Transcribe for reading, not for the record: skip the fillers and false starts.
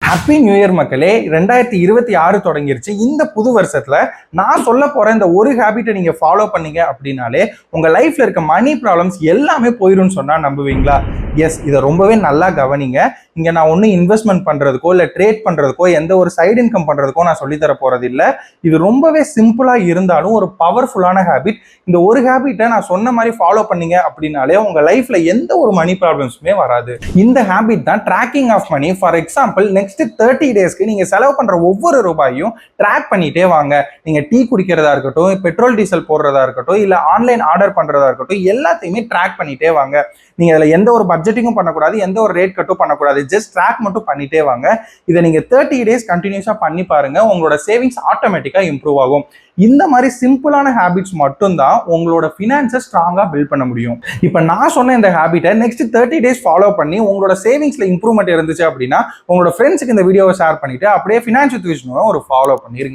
Happy new year மக்களே. 2026 தொடங்கிருச்சு. இந்த புது வருஷத்துல நான் சொல்ல போற இந்த ஒரு ஹேபிட்டை நீங்க ஃபாலோ பண்ணீங்க அப்படின்னாலே உங்க லைஃப்ல இருக்க மணி ப்ராப்ளம்ஸ் எல்லாமே போயிடும்னு சொன்னா நம்புவீங்களா? எஸ், இதை ரொம்பவே நல்லா கவனிங்க. இங்க நான் ஒன்றும் இன்வெஸ்ட்மெண்ட் பண்றதுக்கோ இல்லை ட்ரேட் பண்றதுக்கோ எந்த ஒரு சைடு இன்கம் பண்றதுக்கோ நான் சொல்லித்தர போறது இல்லை. இது ரொம்பவே சிம்பிளா இருந்தாலும் ஒரு பவர்ஃபுல்லான ஹேபிட். இந்த ஒரு ஹேபிட்டை நான் சொன்ன மாதிரி ஃபாலோ பண்ணீங்க அப்படின்னாலே உங்க லைஃப்ல எந்த ஒரு மணி ப்ராப்ளம்ஸுமே வராது. இந்த ஹேபிட் தான் tracking of money. For example, next 30 டேஸ்க்கு நீங்க செலவு பண்ற ஒவ்வொரு ரூபாயும் ட்ராக் பண்ணிட்டே வாங்க. நீங்க டீ குடிக்கிறதா இருக்கட்டும், பெட்ரோல் டீசல் போடுறதா இருக்கட்டும், இல்ல ஆன்லைன் ஆர்டர் பண்றதா இருக்கட்டும், எல்லாத்தையுமே ட்ராக் பண்ணிட்டே வாங்க. நீங்க அதுல எந்த ஒரு பட்ஜெட்டிங்கும் பண்ணக்கூடாது, எந்த ஒரு ரேட் கட்டும் பண்ணக்கூடாது. ஜஸ்ட் ட்ராக் மட்டும் பண்ணிட்டே வாங்க. இதை நீங்க 30 டேஸ் கண்டினியூஸா பண்ணி பாருங்க. உங்களோட சேவிங்ஸ் ஆட்டோமேட்டிக்கா இம்ப்ரூவ் ஆகும். இந்த மாதிரி சிம்பிளான ஹேபிட்ஸ் மட்டும்தான் உங்களோட ஃபினான்ஸை ஸ்ட்ராங்கா பில்ட் பண்ண முடியும். இப்போ நான் சொன்ன இந்த ஹேபிட்டை நெக்ஸ்ட் 30 டேஸ் ஃபாலோ பண்ணி உங்களோட சேவிங்ஸ்ல இம்ப்ரூவ்மெண்ட் இருந்துச்சு அப்படின்னா உங்களோட ஃப்ரெண்ட்ஸுக்கு இந்த வீடியோவை ஷேர் பண்ணிட்டு அப்படியே ஃபினான்ஷியல் விஷ்ணுவை ஒரு ஃபாலோ பண்ணிருங்க.